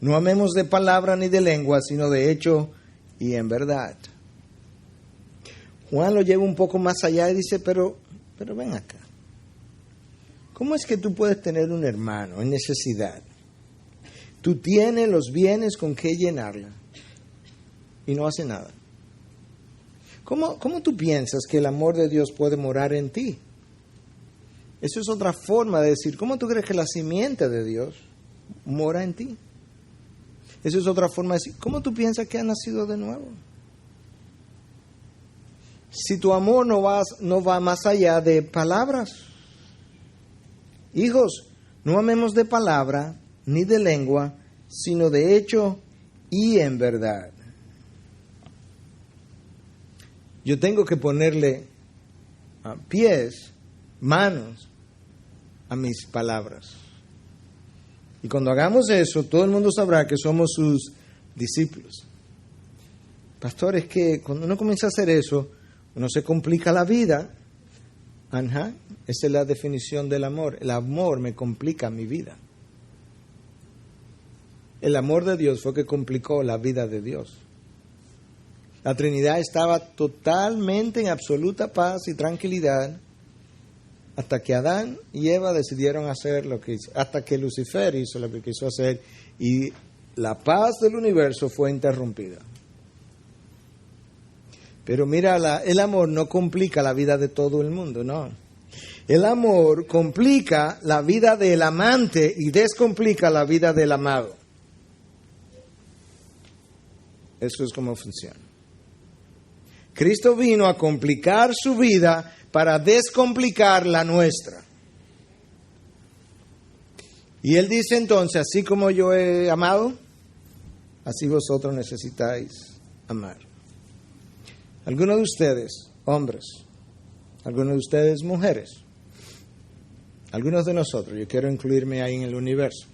no amemos de palabra ni de lengua, sino de hecho y en verdad. Juan lo lleva un poco más allá y dice, pero ven acá. ¿Cómo es que tú puedes tener un hermano en necesidad? Tú tienes los bienes con que llenarla y no hace nada. ¿Cómo tú piensas que el amor de Dios puede morar en ti? Eso es otra forma de decir, ¿cómo tú crees que la simiente de Dios mora en ti? Eso es otra forma de decir, ¿cómo tú piensas que has nacido de nuevo? Si tu amor no va más allá de palabras. Hijos, no amemos de palabra ni de lengua, sino de hecho y en verdad. Yo tengo que ponerle pies, manos a mis palabras. Y cuando hagamos eso, todo el mundo sabrá que somos sus discípulos. Pastor, es que cuando uno comienza a hacer eso, uno se complica la vida. Ajá, esa es la definición del amor. El amor me complica mi vida. El amor de Dios fue que complicó la vida de Dios. La Trinidad estaba totalmente en absoluta paz y tranquilidad hasta que Adán y Eva decidieron hacer lo que hizo, hasta que Lucifer hizo lo que quiso hacer y la paz del universo fue interrumpida. Pero mira, el amor no complica la vida de todo el mundo, no. El amor complica la vida del amante y descomplica la vida del amado. Eso es como funciona. Cristo vino a complicar su vida para descomplicar la nuestra. Y Él dice entonces, así como yo he amado, así vosotros necesitáis amar. Algunos de ustedes, hombres, algunos de ustedes, mujeres, algunos de nosotros, yo quiero incluirme ahí en el universo,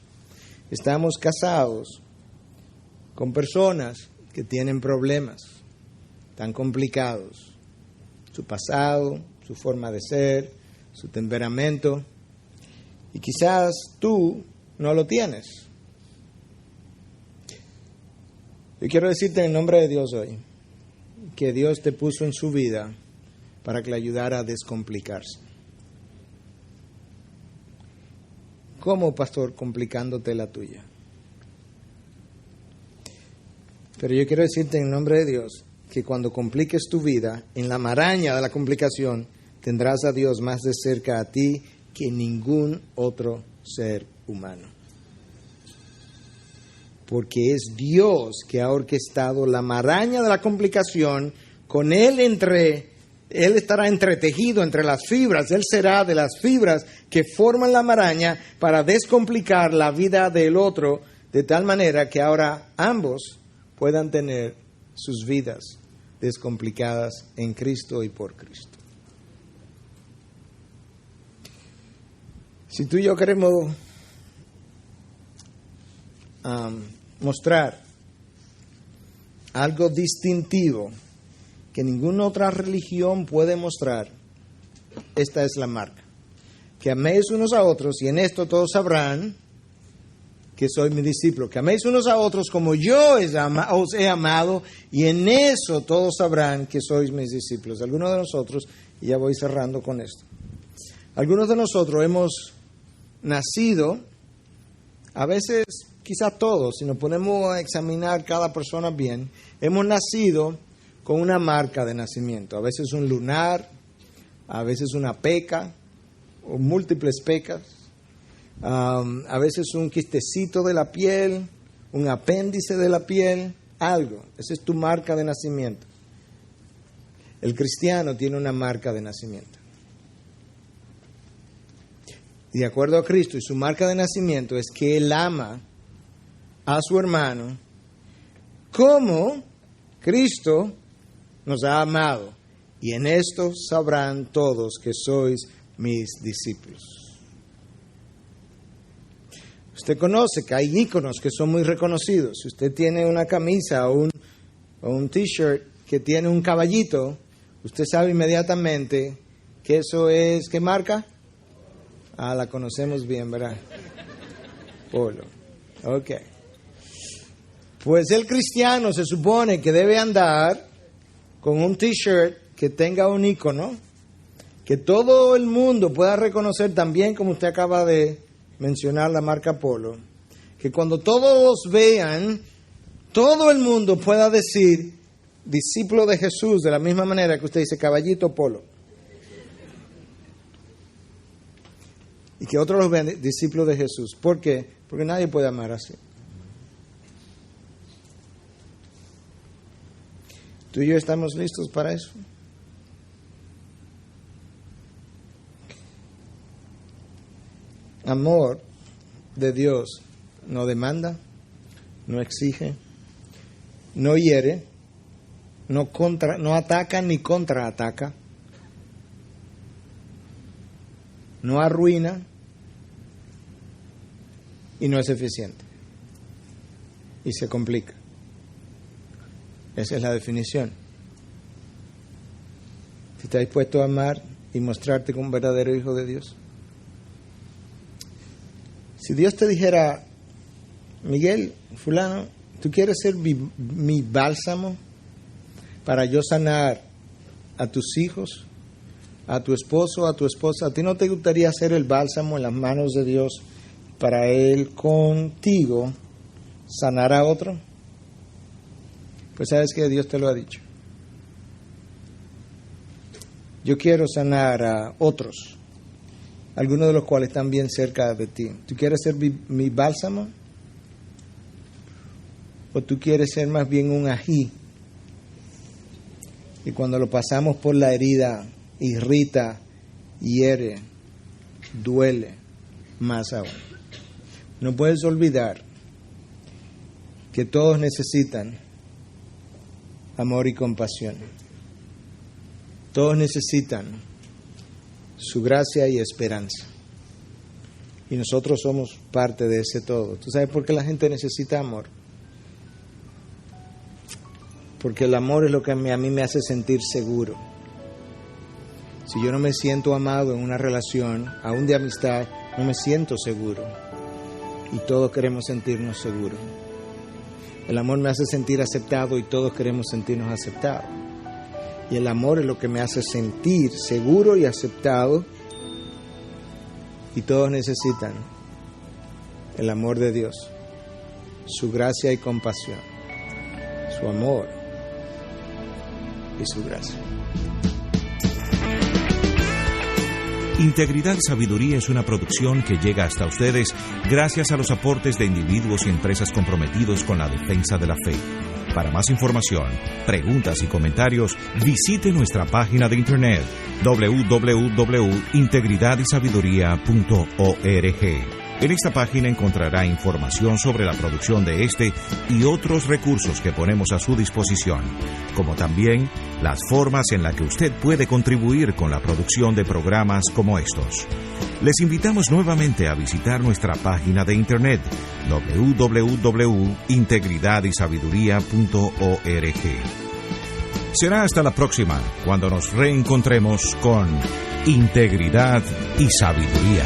estamos casados con personas que tienen problemas tan complicados, su pasado, su forma de ser, su temperamento, y quizás tú no lo tienes. Yo quiero decirte en el nombre de Dios hoy, que Dios te puso en su vida para que le ayudara a descomplicarse. ¿Cómo, pastor? Complicándote la tuya. Pero yo quiero decirte en el nombre de Dios que cuando compliques tu vida, en la maraña de la complicación, tendrás a Dios más de cerca a ti que ningún otro ser humano. Porque es Dios que ha orquestado la maraña de la complicación, con Él estará entretejido entre las fibras, Él será de las fibras que forman la maraña para descomplicar la vida del otro, de tal manera que ahora ambos puedan tener sus vidas descomplicadas en Cristo y por Cristo. Si tú y yo queremos mostrar algo distintivo que ninguna otra religión puede mostrar, esta es la marca. Que améis unos a otros, y en esto todos sabrán que soy mi discípulo. Que améis unos a otros como yo os he amado, y en eso todos sabrán que sois mis discípulos. Algunos de nosotros, y ya voy cerrando con esto, algunos de nosotros hemos nacido, a veces quizás todos, si nos ponemos a examinar cada persona bien, hemos nacido con una marca de nacimiento, a veces un lunar, a veces una peca, o múltiples pecas, a veces un quistecito de la piel, un apéndice de la piel, algo. Esa es tu marca de nacimiento. El cristiano tiene una marca de nacimiento. Y de acuerdo a Cristo, y su marca de nacimiento es que Él ama a su hermano como Cristo nos ha amado. Y en esto sabrán todos que sois mis discípulos. Usted conoce que hay íconos que son muy reconocidos. Si usted tiene una camisa o un t-shirt que tiene un caballito, usted sabe inmediatamente que eso es, ¿qué marca? Ah, la conocemos bien, ¿verdad? Polo. Ok. Pues el cristiano se supone que debe andar con un t-shirt que tenga un icono, que todo el mundo pueda reconocer también, como usted acaba de mencionar la marca Polo, que cuando todos vean, todo el mundo pueda decir discípulo de Jesús, de la misma manera que usted dice caballito Polo. Y que otros los vean discípulos de Jesús. ¿Por qué? Porque nadie puede amar así. ¿Tú y yo estamos listos para eso? Amor de Dios no demanda, no exige, no hiere, no ataca ni contraataca, no arruina y no es eficiente. Y se complica. Esa es la definición. Si estás dispuesto a amar y mostrarte como un verdadero hijo de Dios. Si Dios te dijera, Miguel, fulano, ¿tú quieres ser mi bálsamo para yo sanar a tus hijos, a tu esposo, a tu esposa? ¿A ti no te gustaría ser el bálsamo en las manos de Dios para Él contigo sanar a otro? Pues sabes que Dios te lo ha dicho. Yo quiero sanar a otros, algunos de los cuales están bien cerca de ti. ¿Tú quieres ser mi bálsamo? ¿O tú quieres ser más bien un ají? Y cuando lo pasamos por la herida, irrita, hiere, duele más aún. No puedes olvidar que todos necesitan amor y compasión. Todos necesitan su gracia y esperanza. Y nosotros somos parte de ese todo. ¿Tú sabes por qué la gente necesita amor? Porque el amor es lo que a mí me hace sentir seguro. Si yo no me siento amado en una relación, aún de amistad, no me siento seguro. Y todos queremos sentirnos seguros. El amor me hace sentir aceptado y todos queremos sentirnos aceptados. Y el amor es lo que me hace sentir seguro y aceptado. Y todos necesitan el amor de Dios, su gracia y compasión, su amor y su gracia. Integridad y Sabiduría es una producción que llega hasta ustedes gracias a los aportes de individuos y empresas comprometidos con la defensa de la fe. Para más información, preguntas y comentarios, visite nuestra página de internet www.integridadysabiduría.org. En esta página encontrará información sobre la producción de este y otros recursos que ponemos a su disposición, como también las formas en las que usted puede contribuir con la producción de programas como estos. Les invitamos nuevamente a visitar nuestra página de internet www.integridadysabiduría.org. Será hasta la próxima, cuando nos reencontremos con Integridad y Sabiduría.